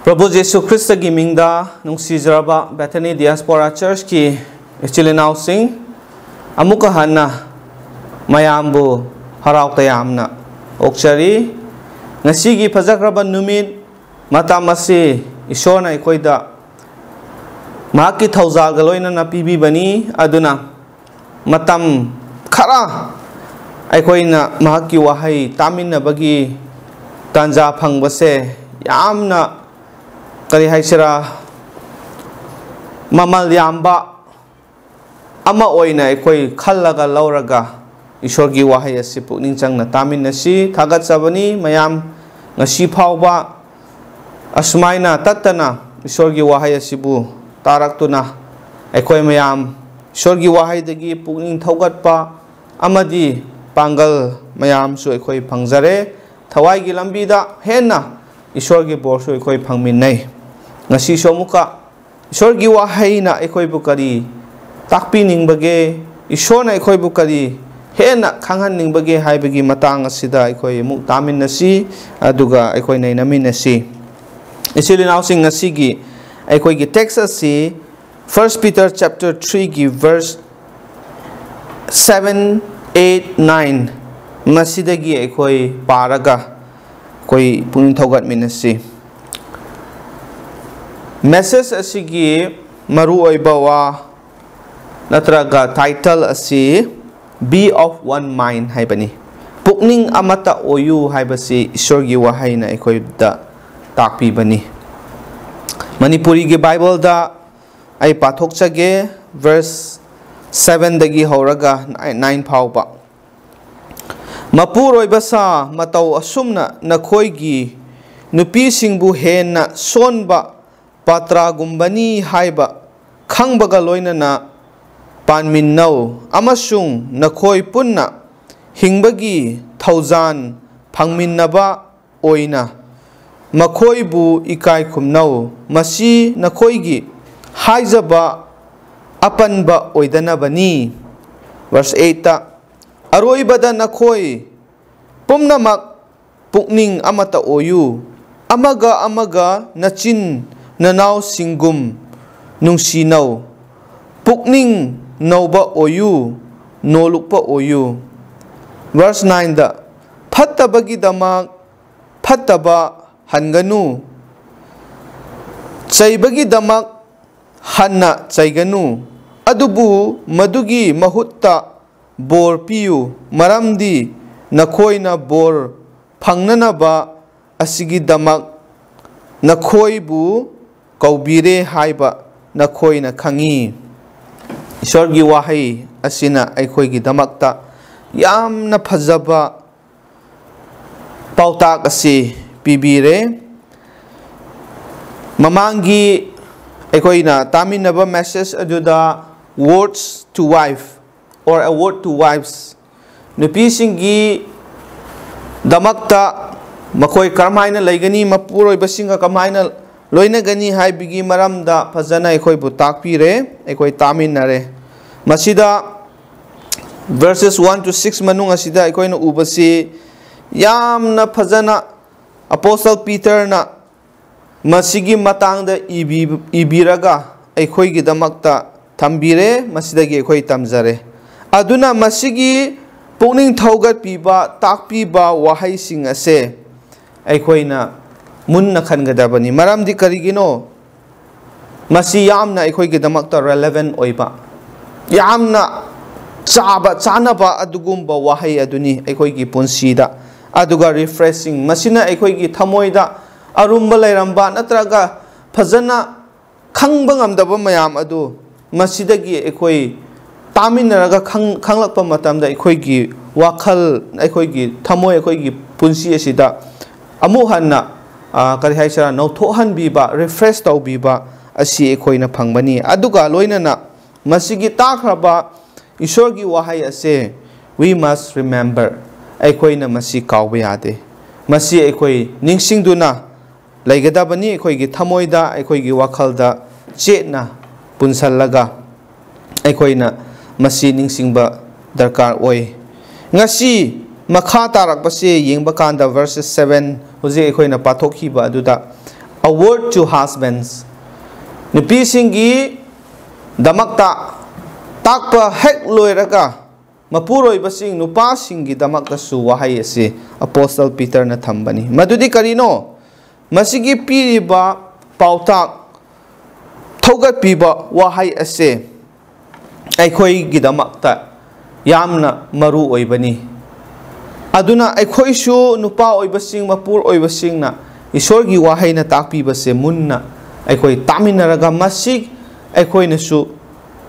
Prabhu Jesu Christ ki mingda nung sizraba Bethany Diaspora Church ki ichilinaw sing amuka hanna mayambu haraw tayamna okchari ngasigi pajakraba numit matamasi isona ikoida mahaki thauzal galoina na pibi bani aduna matam khara aikoina mahaki wahai taminna bagi tanja phangbase yamna kari haisira mamal yamba ama oina ekoi khallaga lauraga ishorgi wahai asi pukning changna taminasi thagat sabani mayam ngasi phawba asmaina tattana ishorgi wahai asibu taraktuna ekoi mayam ishorgi wahai dagi pukning thaugatpa amadi pangal mayam su ekoi phangjare thawai gi lambida henna ishorgi borsu ekoi phangminnai ngasi somuka ishorgi wahai na ekoi bukari takpi ningbage ishona ekoi bukari hena khanghan ningbage haibagi matang asida ekoi muk taminasi aduga ekoi nainaminasi isilinaw sing ngasi gi ekoi gi text asi 1 Peter chapter 3 gi verse 7 8 9 masidagi ekoi paraga koi puning thogat minasi message asigi maru oibawa natraga title asi be of one mind haibani pukning amata oiyu haibasi ishorgi wahai na ekoi da takpi bani Manipuri gi Bible da ai pathok chage verse 7 dagi horaga 9 phawba mapur oibasa matau asumna nakhoi gi nupi singbu henna sonba patra gumbani haiba khangbaga loinana panminnau amasung nakhoi punna hingbagi thaujan phangminnaba oina makhoibu ikai khumnau masi nakhoigi haijaba apanba oidanabani verse 8 ta aroibada nakhoi pumnamak pukning amata oiyu amaga nachin nanaw singum nungsinau pukning nauba oiyu nolukpa oiyu verse 9 da phattabagi damak phattaba hanganu chaibagi damak hanna chaiganu adubu madugi mahutta bor piyu maramdi nakhoina bor phangnanaba asigi damak nakhoibu kaubire haiba nakhoina khangi ishorgi wahai asina aikhoigi damakta yamna phajaba pautak asi pibire mamangi aikoina taminaba message aduda words to wife or a word to wives nupi singi damakta makoi karmaina laigani mapuroi basinga kamaina loina gani haibigi maramda fazana ekoi bu takpire ekoi taminare masida verses 1 to 6 manung asida ekoi na ubasi yamna fazana apostle Peter na masigi matangda ibiraga ekoi gi damakta thambire masida gi ekoi tamjare aduna masigi pukning thaugat piba takpiba wahai sing ase ekoi na munna khangadabani maramdi karigino masi yamna ekoi gi damakta relevant oiba yamna chanaba adugumba wahai aduni ekoi gi punsida aduga refreshing masina ekoi gi thamoida arumba lairamba natraga fazana khangba ngamdaba mayam adu masidagi ekoi taminaraga khanglakpa matamda ekoi gi wakhal ekoi gi thamoi ekoi gi punsi asida amu hanna kari haisara nauthohan biba refresh tau biba asi ekoina phangbani aduga loinana masigi takraba ishorgi wahai ase we must remember ekoina masi kawba yade masi ekoi ningsingduna laigadabani ekoi gi thamoida ekoi gi wakhalda chetna punsallaga ekoina masi ningsingba darkar oi ngasi makha tarak base yengba kanda verses 7 hoje ekhoina pathokhiba aduda a word to husbands. Nupisingi damakta takpa hek loiraga mapuroi basing nupasingi damakta su wahai ase Apostle Peter na thambani. Madudi karino masigi piriba pautak thogat piba wahai ase aikhoi gidamakta yamna maru oibani. Aduna aikhoi su nupa oibasing mapur oibasing na Isorgi wahai na takpibase munna aikhoi taminaraga masig aikhoi nasu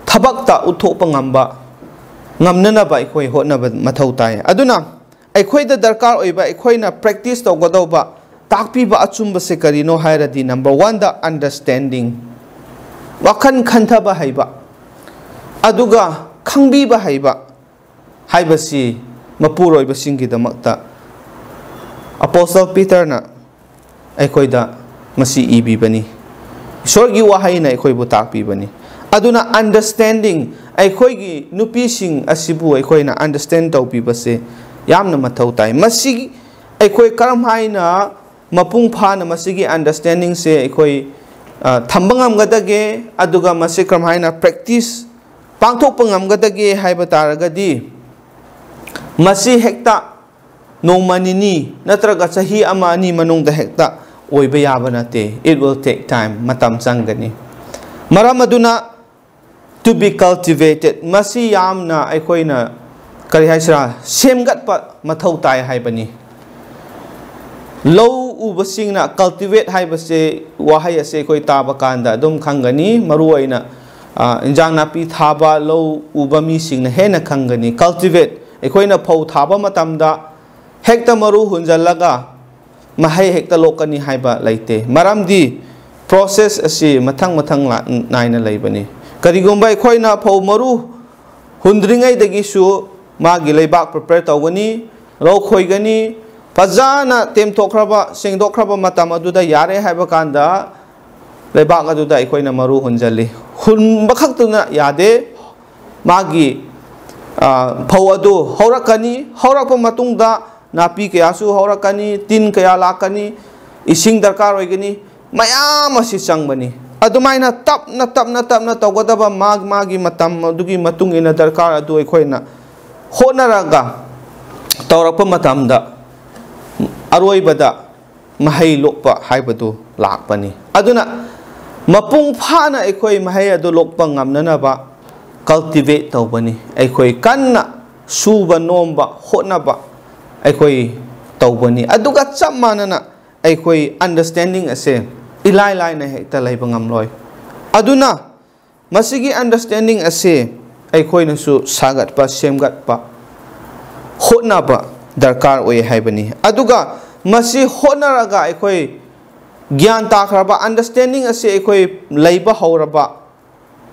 thabakta uthokpa ngamba ngamnanaba aikhoi hotnaba mathau tai. Aduna aikhoi da darkar oiba aikhoi na practice tawgadawba takpiba achumba se karino hairadi. Number 1 the understanding wakan khantaba haiba aduga khangbiba haiba haibasi mapuroi basingi damakta Apostle Peter na aikhoi masi ibibani. Isorgi wahai na aikhoi bu takpibani. Aduna understanding aikhoi gi nupising asibu aikhoi na understand tawpibase yamna mathau tai. Masi aikhoi karam haina mapung phana masigi understanding se aikhoi thambangam gadage aduga masi karam haina practice pangthokpa ngamgadage haiba taragadi masi hekta nomanini natraga chahi ama ani manungda hekta oiba yaba nate. It will take time, matam changani. Maram aduna to be cultivated masi yamna aikhoi na kari haisra semgatpa mathau tai haibani. Low ubasing na cultivate haibase wahai ase aikhoi taba kanda dum khangani maru aina injang napi thaba low uba mi sing na hena khangani. Cultivate aikhoi na phau thaba matamda hekta maru hunjalaga mahai hekta lokani haiba laite. Maramdi process asi mathang naina laibani. Karigumba aikhoi na phau maru hundringai dagi su magi leibak prepare tawgani ro khoigani fajana temtokraba sengdokraba matam aduda yare haiba kanda leibak aduda aikhoi na maru hunjali hunba khaktuna yade magi phau adu horakani horakpa matungda napi kaya su horakani tin kaya lakani ising darkar oigani mayam asi changbani. Adumaina tapna tawgadaba magi matam adugi matungina darkar adu aikhoi na honaraga tawrakpa matamda aroibada mahai lokpa haibadu lakpani. Aduna mapung phana aikhoi mahai adu lokpa ngamnanaba cultivate tawbani. Aikhoi kanna suba nomba honaba aikhoi tawbani. Aduga chap manana aikhoi understanding ase ilai lai na hekta laiba ngamloi. Aduna masigi understanding ase aikhoi nasu sagatpa semgatpa hotnaba darkar oi haibani. Aduga masi honaraga aikhoi gyan takraba understanding ase aikhoi laiba hauraba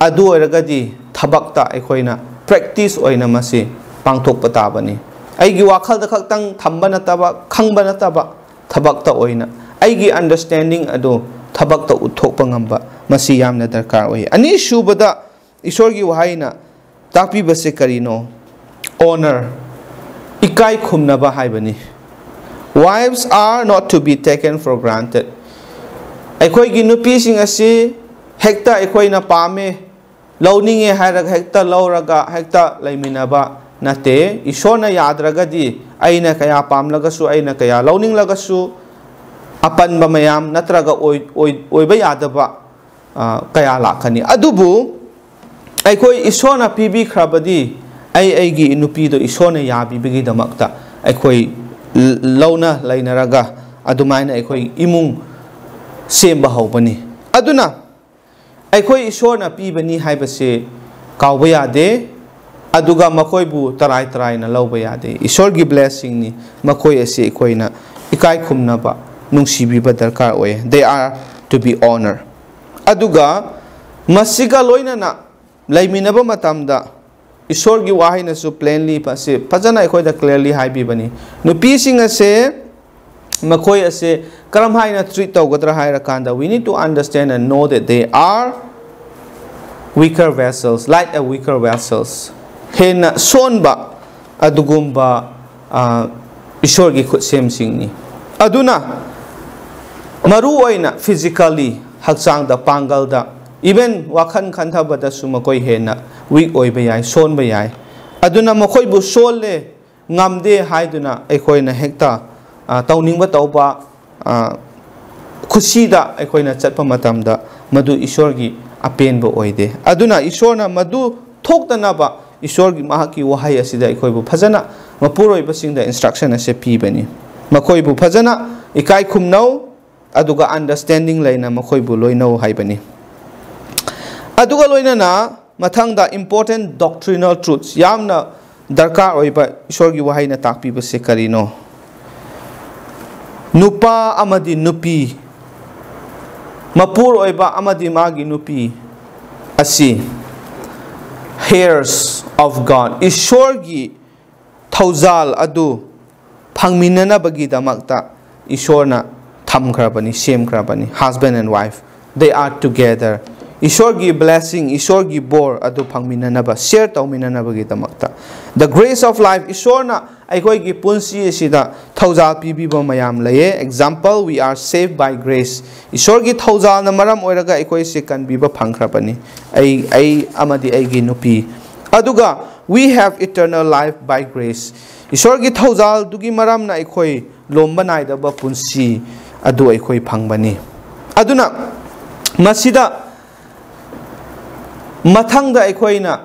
adu oiragadi thabakta aikhoi na practice oina masi pangthokpa tabani. Aigi wakhalda khaktang thamba nataba khangba nataba thabakta oina aigi understanding adu thabakta uthokpa ngamba masi yamna darkar oi. Ani shubada isorgi wahaina takpibase karino honor ikai khumnaba haibani. Wives are not to be taken for granted. Aikhoi gi nupi sing asi hekta aikhoi na pame launinge hairaga hekta lauraga hekta laiminaba nate. Isona yadragadi aina kaya pamlagasu aina kaya launing lagasu apan ba mayam natraga oiba yadaba kaya lakani. Adubu aikhoi isona pibi khrabadi aigi inupi do isona yabi bigi damakta aikhoi launa lainaraga adumaina aikhoi imung semba haubani. Aduna aikhoi isona pibani haibase kawba yade aduga makoi bu tarai na lauba yade. Isorgi blessing ni makoi ase aikhoi na ikai khumnaba nungsibiba darkar oye. They are to be honored. Aduga masiga loina na laiminaba matamda isorgi wahai na su plainly pase pajana aikhoi da clearly haibibani. Nupi sing ase makoi ase karam haina treat tawgadra haira kanda we need to understand and know that they are weaker vessels, like a weaker vessels. Hena sonba adugumba isorgi khutsem singni. Aduna maru oina physically hakchang da pangal da even wakhan khantha da su makoi hena weak oi ba yai son ba yai aduna makoi bu sol le ngamde haiduna ekoina hekta tauning ba tauba khushi da ekoina chatpa matam da madu ishor gi apen ba oide aduna ishorna madu thokdana ba ishor gi mahaki wahai asida ekoi bu phajana mapuroi ba sing da instruction ase pi bani makoi bu phajana ikai khumnau aduga understanding laina makoi bu loinau hai bani aduga loina na mathang da important doctrinal truths yamna darkar oiba ishor gi wahai na takpi ba se karino nupa amadi nupi mapur oiba amadi magi nupi asi heirs of God ishor gi thauzal adu phangminana bagi damakta ishorna thamkrabani semkrabani husband and wife they are together ishor gi blessing ishor gi bor adu phangminana ba share tauminana bagi damakta the grace of life ishorna aikoi gi punsi sida thauzal pibi ba mayam laye example we are saved by grace ishor gi thauzal na maram oiraga aikoi se kan bi ba phangkrabani ai amadi ai gi nupi aduga we have eternal life by grace ishor gi thauzal dugi maram na aikoi lomba nai da ba punsi adu aikoi phangbani aduna masida mathangda aikoi na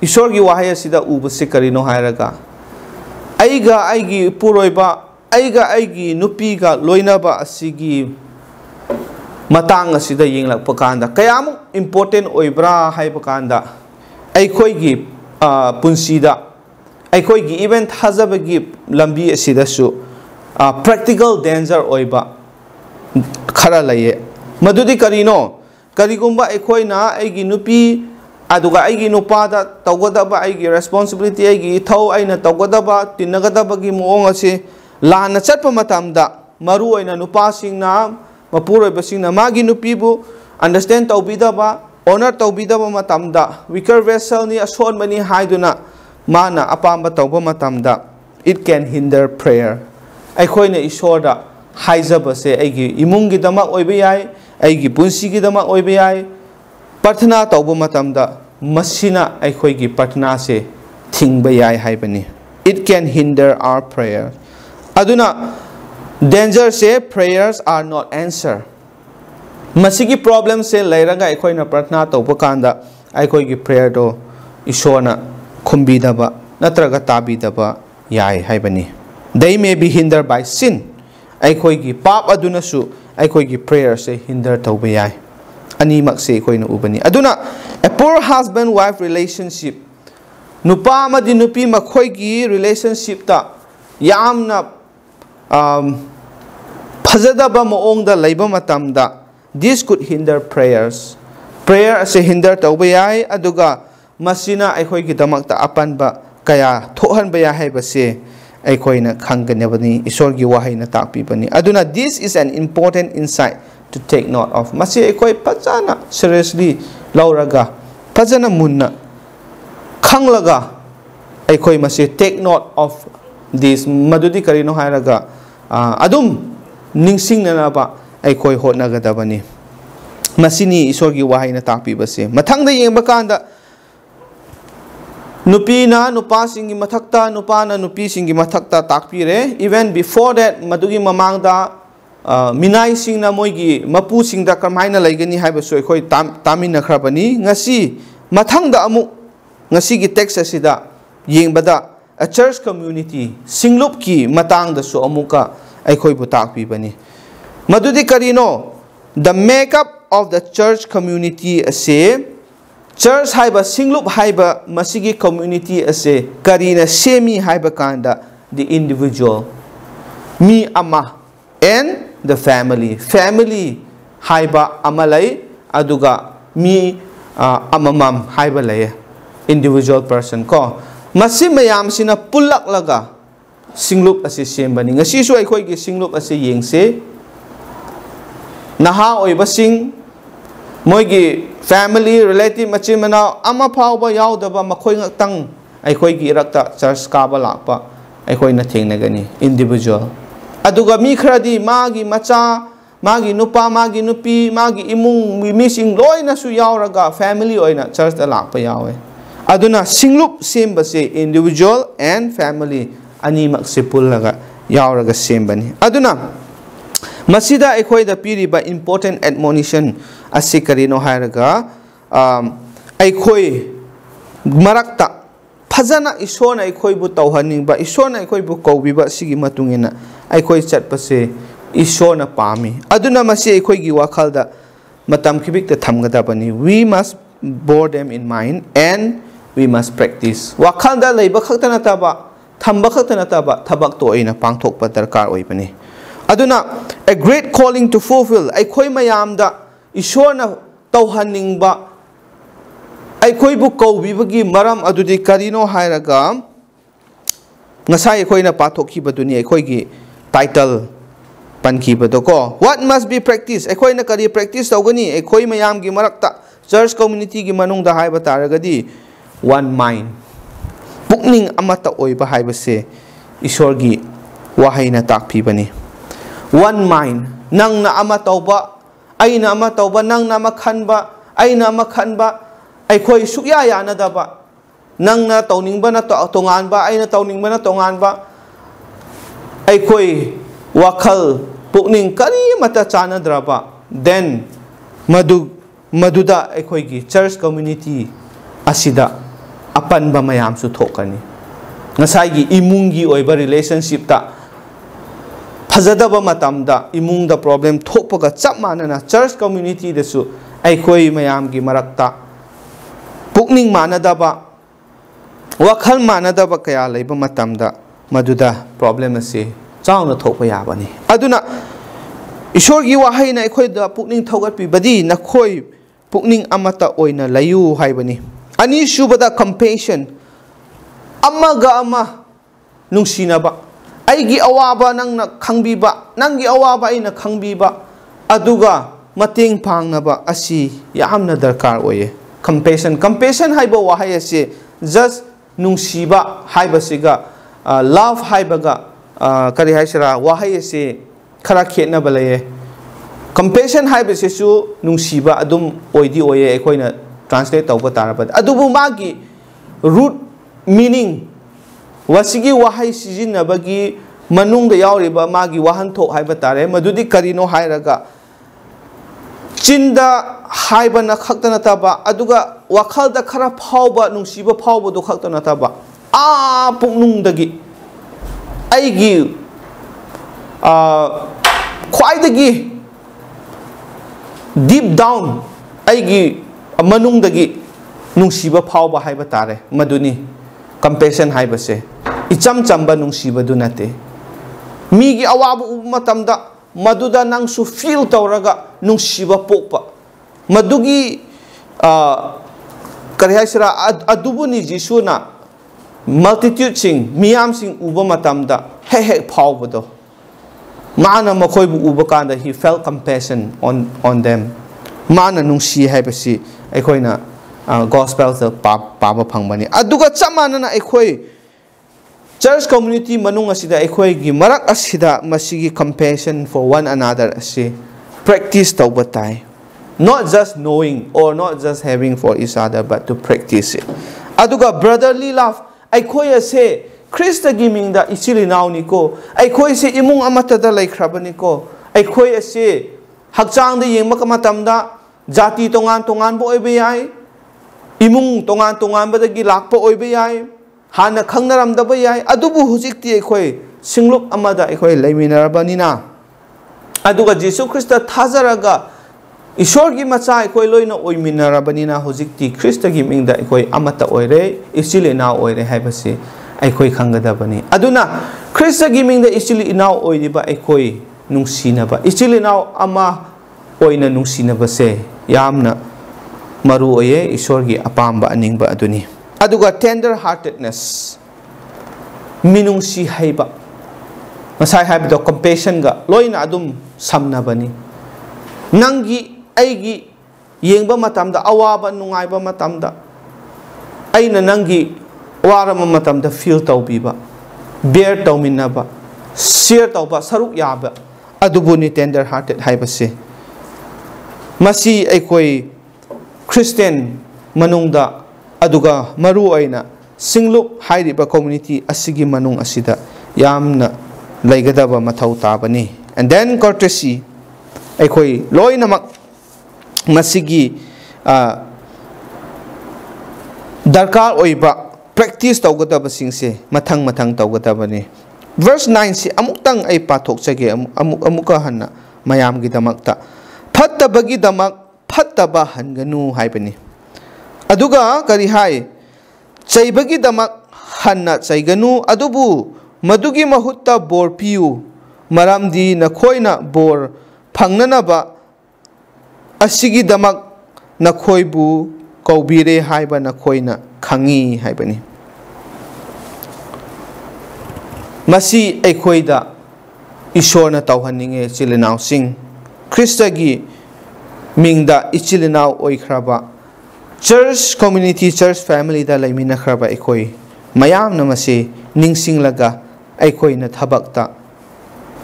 ishor gi wahai asida ubase karino hairaga aiga aigi puroiba aiga aigi nupi ga loinaba asigi matang asida yenglakpa kanda kayamu important oibra haiba kanda aikoi gi punsida aikoi gi event hazabagi lambi asida su practical danger oiba khara laye madudi karino karigumba aikoi na aigi nupi aduga aigi nupada tawgadaba aigi responsibility aigi thau aina tawgadaba tinagadaba gi moong ase lana chatpa matamda maru aina nupa singna mapuroi basingna magi nupibu understand tawbidaba honor tawbidaba matamda weaker vessel ni ason mani haiduna mana apamba tawba matamda it can hinder prayer aikhoina ishorda haijaba se aigi imungi dama oiba yai aigi punsi gi dama oiba yai प्रार्थना तौबो मतमदा मसिना अखोइगी प्रार्थना से थिंगबा याय हाइबनी it can hinder our prayer aduna danger से prayers are not answer masigi problem से लेरगा अखोइना प्रार्थना तौबो कांदा अखोइगी prayer दो ईश्वरना खुंबीदबा नत्रगा ताबीदबा याय हाइबनी they may be hindered by sin अखोइगी पाप अदुनसु अखोइगी prayer से hinder तौबा याय ani makse koina ubani aduna a poor husband wife relationship nupa amadi nupi makhoi gi relationship ta yamna phajada ba moong da leiba matamda this could hinder prayers prayer ase hinder tawba yai aduga masina akhoi gi damak ta apan ba kaya thohan ba ya hai ba se aikoina khanganebani isor gi wahai na takpi bani aduna this is an important insight to take note of masi ekoi pachana seriously lauraga pachana munna khanglaga ekoi masi take note of this madudi karino hairaga adum ningsing na ba ekoi hotnaga dabani masini isor gi wahai na takpi base mathang da yengba kanda nupi na nupa singi mathakta nupa na nupi singi mathakta takpi re even before that madugi mamang da minai singna moigi mapu singda karmaina laigani haiba so khoi tamina khrabani ngasi mathangda amu ngasi gi text asida yengbada a church community singlup ki matang da so amuka aikhoi bu takpi bani madudi karino the makeup of the church community ase church haiba singlup haiba masigi community ase karina semi haiba kanda the individual me ama and the family haiba amalai aduga mi amamam haiba lay individual person ko masi mayam sina pulak laga singlup ase sembani ngasi su aikoi gi singlup ase yengse naha oiba sing moigi family relative machi mana ama phawba yaudaba makhoi ngaktang aikoi gi rakta church ka ba lakpa aikoi na thengnagani individual aduga mi khradi magi macha magi nupa magi nupi magi imung mising loina su yauraga family oina church da lakpa yawe aduna singlup semba se individual and family ani mak se pullaga yauraga sembani aduna masida ekhoi da piriba important admonition ase karino hairaga ekhoi marakta phajana isona ekhoi bu tauhaning ba isona ekhoi bu kaubiba sigi matungena ekhoi chatpase isona pami aduna masi ekhoi gi wakhalda matam khibik ta thamgadabani we must bore them in mind and we must practice wakhalda leiba khaktana taba thamba khaktana taba thabak to ina pangthokpa darkar oibani aduna a great calling to fulfill ekhoi mayamda isona tauhaningba ekhoi bu kaubibagi maram adudi karino hairaga ngasai ekhoi na pathokhi baduni ekhoi gi title panki badoko what must be practiced ekhoi na kari practice tawgani ekhoi mayam gi marakta church community gi manung da haiba taragadi one mind pukning amata oiba haibase ishor gi wahaina takpi bani one mind nang na ama tawba aina ama tawba nang na makhanba aina makhanba ekhoi sukya yana daba nang na tawningba na tonganba aina tawningba na tonganba ekhoi wakhal pukning kari mata chana draba then maduda ekhoi gi church community asida apan ba mayam su thokani ngasai gi imungi oiba relationship ta phajadaba matamda imungda problem thokpaga chapmana na church community desu ekhoi mayam gi marakta pukning manadaba wakhal manadaba kaya leiba matamda maduda problem ase chauna thokpa yabani aduna ishor gi wahai na ekhoi da pukning thogat pi badi nakhoi pukning amata oina layu haibani ani shubada compassion amaga ama nungsinaba aigi awaba nangna khangbiba nangi awaba aina khangbiba aduga mateng pangnaba asi yamna darkar oye compassion haiba wahai ase just nungsiba haiba siga love haibaga kari haisara wahai ase khara khetna balaye compassion haiba se su nungsiba adum oidi oye ekhoina translate tawba tarabad adubu magi root meaning wasigi wahai sijinabagi manungda yauriba magi wahanthok haiba tare madudi karino hairaga chinda haibana khaktana taba aduga wakhalda khara phawba nungsiba phawba do khaktana taba puknungdagi aigi khwaidagi deep down aigi manungdagi nungsiba phawba haiba tare maduni compassion haiba se icham chamba nungsiba du nate migi awabu matamda maduda nangsu feel tawraga nungsiba pokpa madugi kari haisira adubu ni jisuna multitude sing miyam sing uba matamda he phawbado mana makhoi bu uba kanda he felt compassion on them mana nungsi haibasi ekhoina gospel sa paba phangmani aduga chamana na ekhoi church community manung asida ekhoi gi marak asida masigi compassion for one another asi practice tawbatai not just knowing or not just having for each other but to practice it aduga brotherly love ekhoi ase Krista giming da ichili naw niko ekhoi se imung amata da laikhrabani ko ekhoi ase hakchang da yengma kamatamda jati tongan bo oibe yai imung tongan badagi lakpa oibe yai hana khangnaram da ba yai adubu hujikti ekhoi singlup amada ekhoi leiminarabanina aduga Jesu Krista thazaraga ishor gi macha ekhoi loina oiminarabanina hujikti Krista giming da ekhoi amata oire ichili naw oire haibasi ekhoi khangadabani aduna Krista giming da ichili naw oiriba ekhoi nungsinaba ichili naw ama oina nungsinaba se yamna maru oye ishorgi apamba aningba aduni aduga tender heartedness minungsi haiba masai haibdo compassion ga loina adum samnabani nangi aigi yengba matamda awaba nungaiba matamda aina nangi warama matamda feel tawbiba bear tawminaba share tawba saruk yaba adubuni tender hearted haibase masi aikoi Christian manungda aduga maru aina singlup hairiba community asigi manung asida yamna laigadaba mathau tabani. And then courtesy aikoi loinamak masigi darkar oiba practice tawgadaba singse mathang tawgadabani. Verse 9 si amuktang ay pathok chage amuka hanna mayam gidamakta phattabagi damak phattaba hanganu haibani. Aduga kari hai chaibagi damak hanna chaiganu adubu madugi mahutta bor piu maramdi nakhoina bor phangnanaba asigi damak nakhoibu kaubire haiba nakhoina khangi haibani. Masi aikhoida ishorna tawhaninge chilinau sing Kristagi mingda ichilinau oikhraba church community church family da laimina khraba aikoi mayam na masi ningsinglaga aikoina thabakta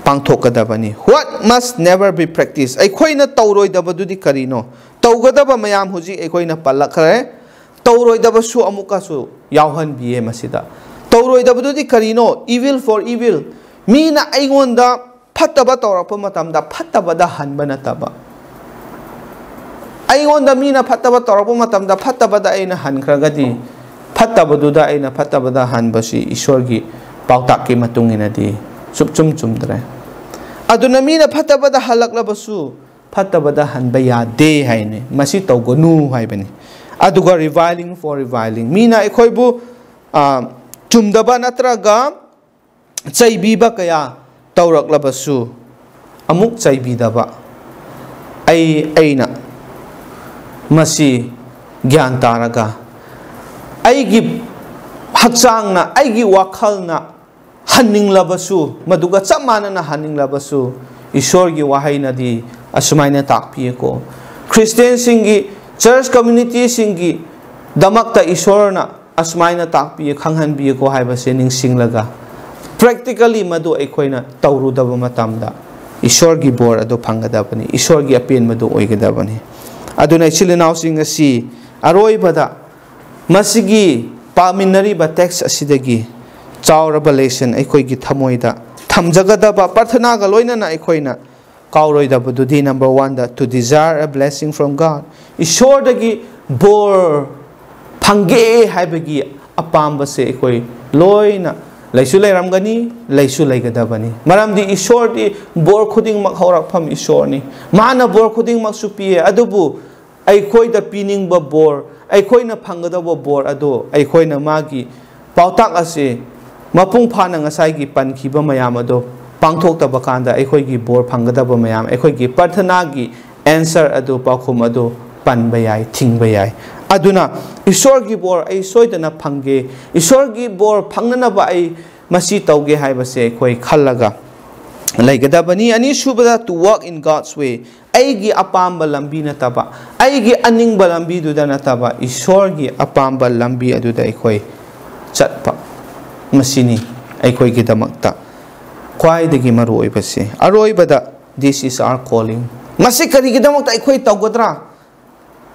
pangthokadabani. What must never be practiced aikoina tawroidabadudi karino tawgadaba mayam huji aikoina palakhare tawroidabasu amukasu yawhan biye masida tawroidabadudi karino evil for evil mina aigonda phattaba tawrapa matamda phattabada hanba nataba aigonda mina phattaba tawrapa matamda phattabada aina hankragadi phattabaduda aina phattabada hanbasi ishwargi pautakki matunginadi chupchum chumdre aduna mina phattabada halaklabasu phattabada hanba yade haine masi tawgonu haibani. Aduga reviling for reviling mina ekhoibu chumdaba natraga chaibiba kaya tawraklabasu amuk chaibidaba aina masi gyan taraga aigi hakchangna aigi wakhalna haninglabasu maduga chamanana haninglabasu ishorgi wahainadi asumaina takpiyeko Christian singi church community singi damakta ishorna asmaina takpiye khanghanbiye ko haibase ningsinglaga practically madu aikoina tawrudaba matamda ishorgi bor ado phangadabani ishorgi apen madu oigadabani. Aduna chilinau sing asi aroibada masigi paminari ba text asidagi chawraba lesson aikoigi thamoida thamjagadaba prathana ga loinana aikoina kauroidabadudi number 1 da to desire a blessing from God ishordagi bor phange haibagi apambase ekoi loina laisu lairamgani laisu laigadabani maramdi ishordi bor khuding mak horakpham ishorni mana bor khuding mak supiye adubu aikoi da pining ba bor aikoi na phangadaba bor ado aikoi na magi pautak ase mapung phana ngasai gi pankhiba mayam ado pangthok ta bakanda aikoi gi bor phangadaba mayam aikoi gi prathana gi answer ado pakhum ado panbayai thingbayai aduna ishorgi bor ai soidana phange ishorgi bor phangnanaba ai masi tauge haibase koi khallaga laigadabani. Ani subada to walk in God's way aigi apamba lambi nataba aigi aningba lambi duda nataba ishorgi apamba lambi aduda ikoi chatpa masini aikoi gi damakta khwaidagi maru oibase aroibada this is our calling masi kari gi damakta ikoi tawgadra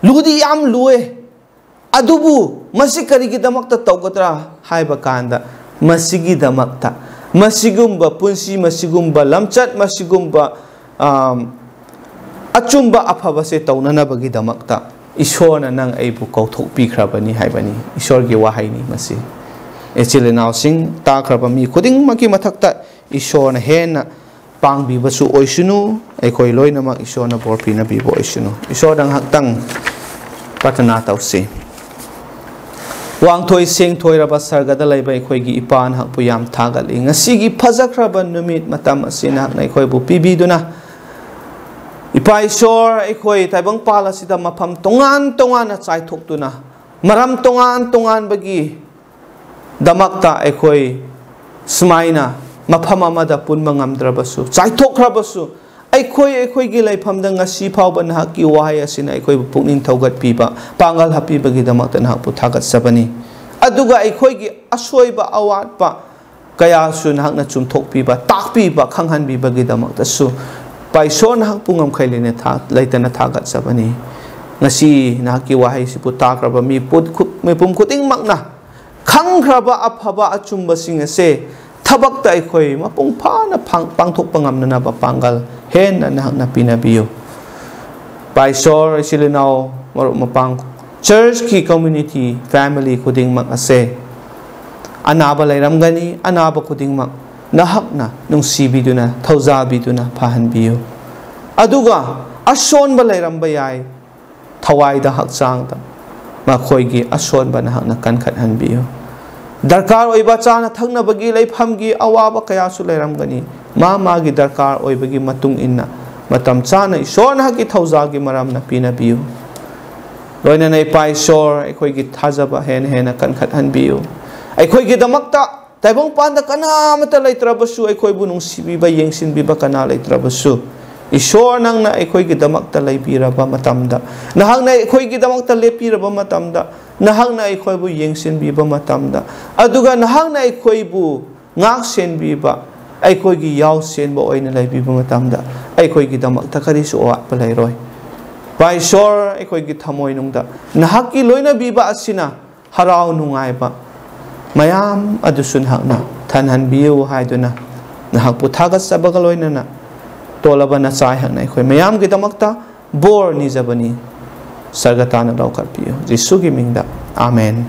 ludi yam luwe adubu masi karigi damakta tawgadra haiba kanda masigi damakta masigumba punsi masigumba lamchat masigumba achumba aphabase tawnana bagi damakta ishorna nang aibu kauthok pikhrabani haibani ishorgi wahaini masi echilenau sing takraba mi khuding maki mathakta ishorna hena pangbi basu oisunu aikoi loina mak ishorna borpina bi boisunu ishordang haktang pratana tausi wangthoi sengthoi raba sargada laiba ikhoigi ipan hakpu yam thagali ngasigi phajakraba numit matam asina nai khoi bu pibiduna ipai shor ikhoi taibang pala sida mafam tongan tongan chai thoktuna maram tongan bagi damakta ikhoi smaina mafam amada punma ngamdrabasu chai thokrabasu aikoi gi laifamda ngasi phawba nahaki wahai asina aikoi pukning thaugat piba pangal hapi bagi damakta nahak pu thagat sabani aduga aikoi gi asoiba awatpa kaya su nahakna chumthokpiba takpiba khanghanbibagidamaktsu paisor nahak pungam khailene laitana thagat sabani ngasi nahaki wahai sipu takraba mi pum khuting makna khangkraba aphaba achumba sing ase thabak ta khoi mapung phana pangthok pangamna ba pangal hen nahakna pinabiyo paisor silinao maru mapang church ki community family khuding mak ase anaba lairamgani anaba khuding mak nahakna nungsibiduna thaujabiduna phahanbiyo aduga ason ba lairamba yai thawai da hakchang da makhoigi ason ba nahakna kankhat hanbiyo darkar oiba chana thakna bagi laifhamgi awaba kaya su lairamgani magi darkar oibagi matung inna matam chana ison haki thaujagi maramna pinabiyo loina nei paisor ekhoigi thajaba hen kankhat hanbiyo ekhoigi damakta taibong panda kana mata laitrabasu ekhoibu nungsibiba yengsinbiba kana laitrabasu isor nangna ekhoigi damakta laipiraba matamda nahangna ekhoigi damakta lepiraba matamda nahangna ekhoibu yengsinbiba matamda aduga nahangna ekhoibu ngaksenbiba ekhoigi yawsenba oina laibiba matamda ekhoigi damakta karisu awatpa lairoi paisor ekhoigi thamoi nungda nahaki loina biba asina harau nungaiba mayam adusun hakna thanhanbiu haiduna nahakpu thagat sabaga loinana tolabana chai hakna ekhoi mayam gi damakta bor ni jabani sargatana laukarpiu jisugi mingda amen.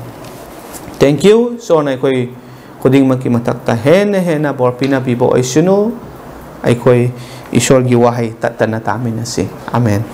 Thank you so na ekhoi khuding maki matakta hena bor pina bibo aisunu ekhoi ishor gi wahai tatana taminasi amen.